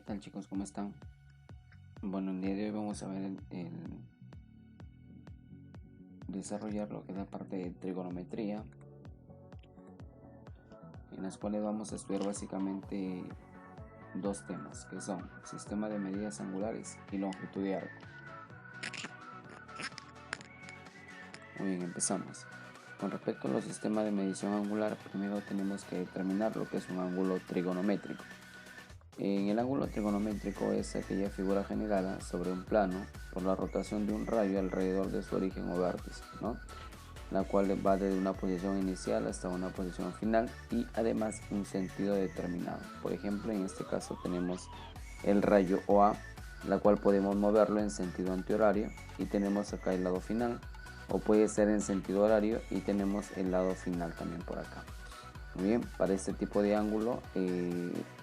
tal chicos? ¿Cómo están? Bueno, el día de hoy vamos a ver desarrollar lo que es la parte de trigonometría, en las cuales vamos a estudiar básicamente dos temas, que son sistema de medidas angulares y longitud de arco. Muy bien, empezamos. Con respecto a los sistemas de medición angular, primero tenemos que determinar lo que es un ángulo trigonométrico. En el ángulo trigonométrico es aquella figura generada sobre un plano por la rotación de un rayo alrededor de su origen o vértice, ¿no? La cual va desde una posición inicial hasta una posición final y además un sentido determinado. Por ejemplo, en este caso tenemos el rayo OA, la cual podemos moverlo en sentido antihorario y tenemos acá el lado final, o puede ser en sentido horario y tenemos el lado final también por acá. Muy bien, para este tipo de ángulo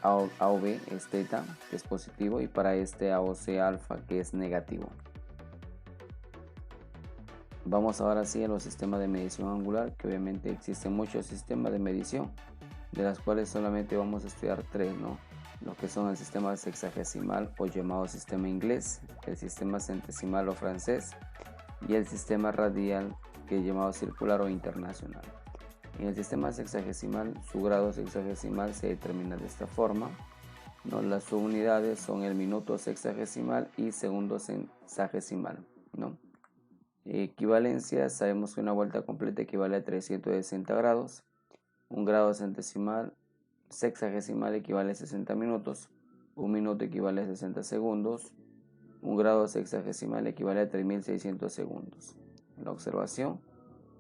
A o B es teta, que es positivo, y para este A o C alfa, que es negativo. Vamos ahora sí a los sistemas de medición angular, que obviamente existen muchos sistemas de medición, de las cuales solamente vamos a estudiar tres, ¿no? Lo que son el sistema sexagesimal o llamado sistema inglés, el sistema centesimal o francés y el sistema radial, que es llamado circular o internacional. En el sistema sexagesimal, su grado sexagesimal se determina de esta forma, ¿no? Las subunidades son el minuto sexagesimal y segundo sexagesimal, ¿no? Equivalencia, sabemos que una vuelta completa equivale a 360 grados, un grado centesimal sexagesimal equivale a 60 minutos, un minuto equivale a 60 segundos, un grado sexagesimal equivale a 3600 segundos. La observación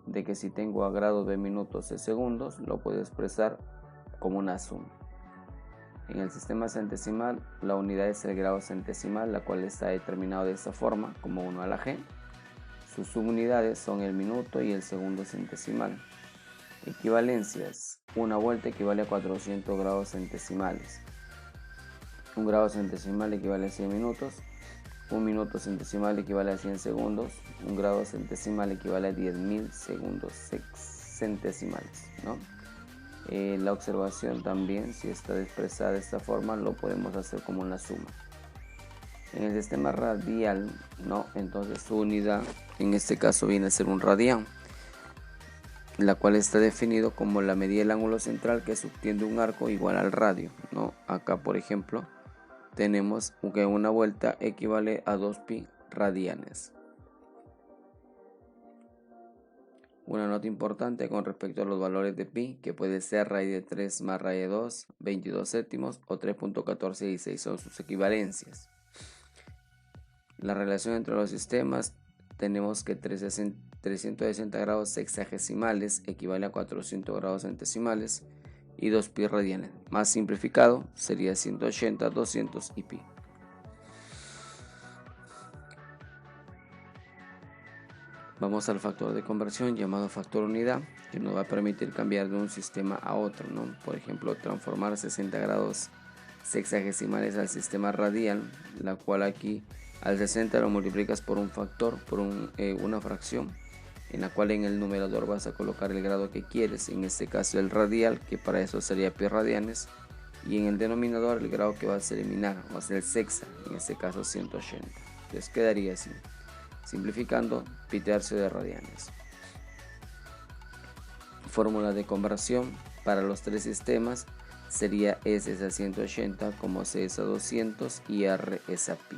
de que si tengo a grados de minutos de segundos, lo puedo expresar como una suma. En el sistema centesimal, la unidad es el grado centesimal, la cual está determinado de esta forma, como 1 a la g. Sus subunidades son el minuto y el segundo centesimal. Equivalencias: una vuelta equivale a 400 grados centesimales. Un grado centesimal equivale a 100 minutos. Un minuto centesimal equivale a 100 segundos. Un grado centesimal equivale a 10.000 segundos centesimales, ¿no? La observación también, si está expresada de esta forma, lo podemos hacer como una suma. En el sistema radial, ¿no? Entonces su unidad, en este caso, viene a ser un radián, la cual está definido como la medida del ángulo central que subtiende un arco igual al radio, ¿no? Acá, por ejemplo, tenemos que una vuelta equivale a 2pi radianes. Una nota importante con respecto a los valores de pi, que puede ser raíz de 3 más raíz de 2, 22 séptimos o 3.1416, son sus equivalencias. La relación entre los sistemas, tenemos que 360 grados sexagesimales equivale a 400 grados centesimales y 2pi radianes. Más simplificado sería 180, 200 y pi. Vamos al factor de conversión llamado factor unidad, que nos va a permitir cambiar de un sistema a otro, ¿no? Por ejemplo, transformar 60 grados sexagesimales al sistema radial, la cual aquí al 60 lo multiplicas por un factor, por una fracción, en la cual en el numerador vas a colocar el grado que quieres, en este caso el radial, que para eso sería pi radianes, y en el denominador el grado que vas a eliminar, va a ser el sexa, en este caso 180. Entonces quedaría así, simplificando, pi tercio de radianes. Fórmula de conversión para los tres sistemas sería S es a 180 como C es a 200 y R es a pi.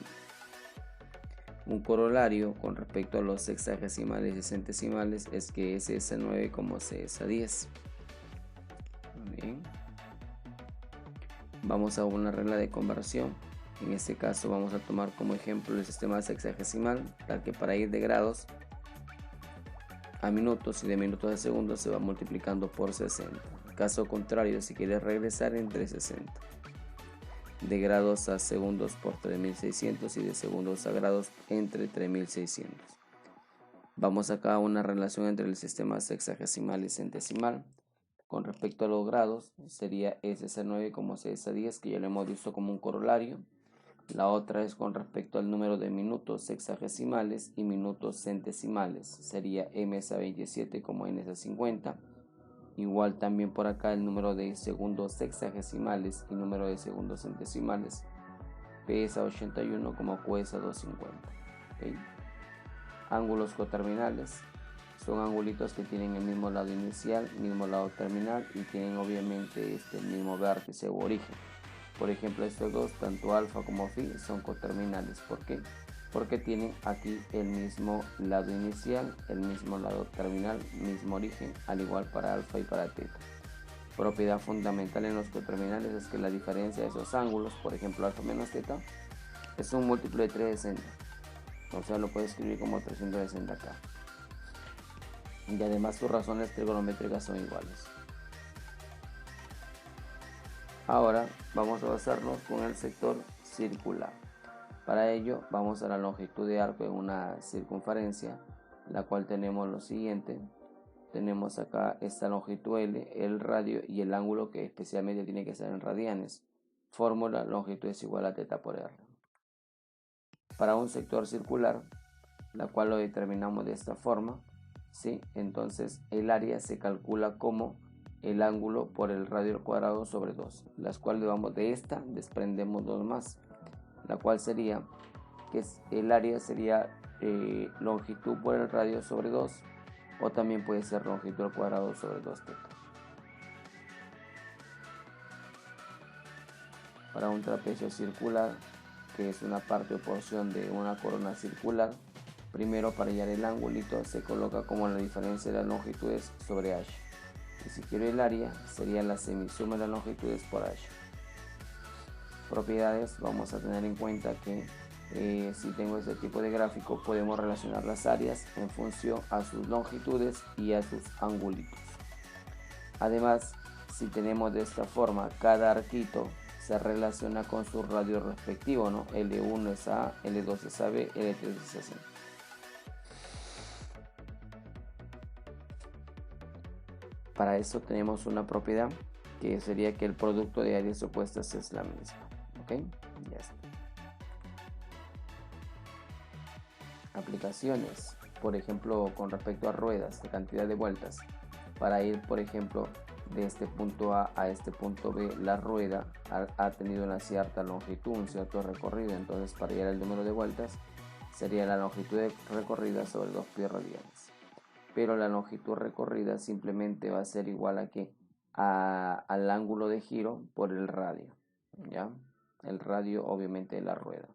Un corolario con respecto a los sexagesimales y centesimales es que S es a 9 como C es a 10. Bien. Vamos a una regla de conversión. En este caso vamos a tomar como ejemplo el sistema sexagesimal, tal que para ir de grados a minutos y de minutos a segundos se va multiplicando por 60. Caso contrario, si quieres regresar entre 60. De grados a segundos por 3600 y de segundos a grados entre 3600. Vamos acá a una relación entre el sistema sexagesimal y centesimal. Con respecto a los grados, sería S es a 9 como C es a 10, que ya lo hemos visto como un corolario. La otra es con respecto al número de minutos sexagesimales y minutos centesimales. Sería M es a 27 como N es a 50. Igual también por acá el número de segundos sexagesimales y número de segundos centesimales. P es a 81 como Q es a 250. ¿Okay? Ángulos coterminales son angulitos que tienen el mismo lado inicial, mismo lado terminal y tienen obviamente el mismo vértice u origen. Por ejemplo, estos dos, tanto alfa como phi, son coterminales. ¿Por qué? Porque tienen aquí el mismo lado inicial, el mismo lado terminal, mismo origen, al igual para alfa y para teta. Propiedad fundamental en los coterminales es que la diferencia de esos ángulos, por ejemplo alfa menos teta, es un múltiplo de 360. O sea, lo puedo escribir como 360 acá. Y además sus razones trigonométricas son iguales. Ahora vamos a basarnos con el sector circular. Para ello vamos a la longitud de arco en una circunferencia, la cual tenemos lo siguiente. Tenemos acá esta longitud L, el radio y el ángulo que especialmente tiene que ser en radianes. Fórmula: longitud es igual a teta por R. Para un sector circular, la cual lo determinamos de esta forma, ¿sí? Entonces el área se calcula como el ángulo por el radio al cuadrado sobre 2, las cuales de esta desprendemos 2 más, la cual sería que el área sería longitud por el radio sobre 2, o también puede ser longitud al cuadrado sobre 2 teta. Para un trapecio circular, que es una parte o porción de una corona circular, primero para hallar el angulito se coloca como la diferencia de las longitudes sobre h. Y si quiero el área, sería la semisuma de las longitudes por h. Propiedades: vamos a tener en cuenta que si tengo este tipo de gráfico, podemos relacionar las áreas en función a sus longitudes y a sus angulitos. Además, si tenemos de esta forma, cada arquito se relaciona con su radio respectivo, ¿no? L1 es A, L2 es AB, L3 es AC. Para eso tenemos una propiedad que sería que el producto de áreas opuestas es la misma. ¿Ok? Ya está. Aplicaciones, por ejemplo, con respecto a ruedas, de cantidad de vueltas. Para ir, por ejemplo, de este punto A a este punto B, la rueda ha tenido una cierta longitud, un cierto recorrido. Entonces, para llegar al número de vueltas, sería la longitud recorrida sobre 2 pi radianes. Pero la longitud recorrida simplemente va a ser igual a que al ángulo de giro por el radio, ¿ya? El radio obviamente de la rueda.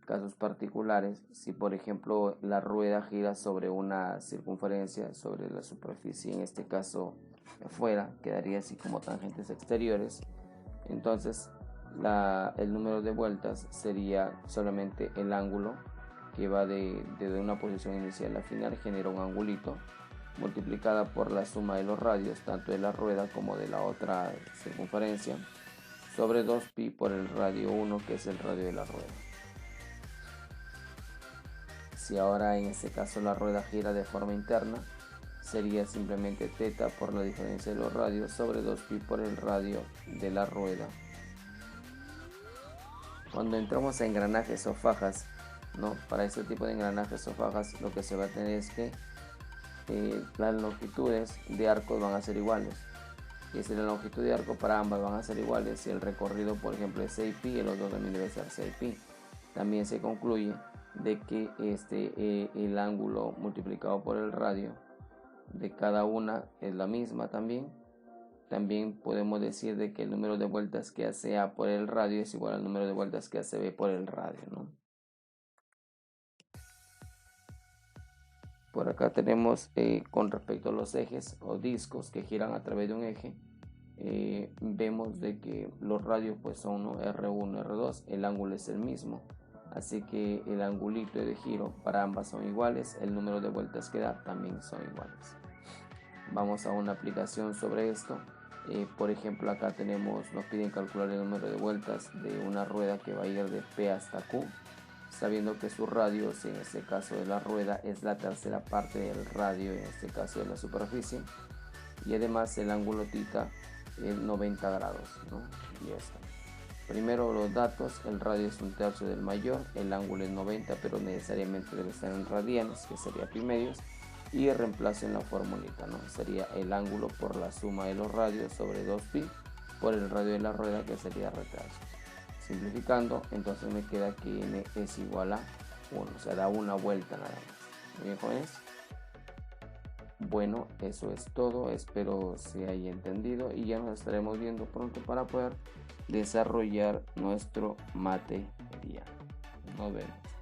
Casos particulares: si por ejemplo la rueda gira sobre una circunferencia, sobre la superficie, en este caso afuera, quedaría así como tangentes exteriores, entonces el número de vueltas sería solamente el ángulo que va de una posición inicial a final, genera un angulito, multiplicada por la suma de los radios, tanto de la rueda como de la otra circunferencia, sobre 2pi por el radio 1, que es el radio de la rueda. Si ahora en este caso la rueda gira de forma interna, sería simplemente teta por la diferencia de los radios sobre 2pi por el radio de la rueda. Cuando entramos a engranajes o fajas, ¿no? Para este tipo de engranajes o fajas, lo que se va a tener es que las longitudes de arcos van a ser iguales. Y si la longitud de arco para ambas van a ser iguales, si el recorrido por ejemplo es 6pi, el otro también debe ser 6pi. También se concluye de que el ángulo multiplicado por el radio de cada una es la misma también. También podemos decir de que el número de vueltas que hace A por el radio es igual al número de vueltas que hace B por el radio, ¿no? Por acá tenemos con respecto a los ejes o discos que giran a través de un eje, vemos de que los radios pues son, ¿no?, R1, R2, el ángulo es el mismo, así que el angulito de giro para ambas son iguales, el número de vueltas que da también son iguales. Vamos a una aplicación sobre esto. Por ejemplo, acá nos piden calcular el número de vueltas de una rueda que va a ir de P hasta Q, sabiendo que su radio, en este caso de la rueda, es la tercera parte del radio, en este caso de la superficie, y además el ángulo θ es 90 grados, ¿no? Y esto. Primero los datos: el radio es 1/3 del mayor, el ángulo es 90, pero necesariamente debe estar en radianes, que sería pi medios, y reemplacen la formulita, ¿no? Sería el ángulo por la suma de los radios sobre 2pi por el radio de la rueda, que sería r tercios. Simplificando, entonces me queda que n es igual a 1, o sea, da una vuelta nada más. Muy bien, jóvenes. Bueno, eso es todo, espero se haya entendido y ya nos estaremos viendo pronto para poder desarrollar nuestro material. Nos vemos.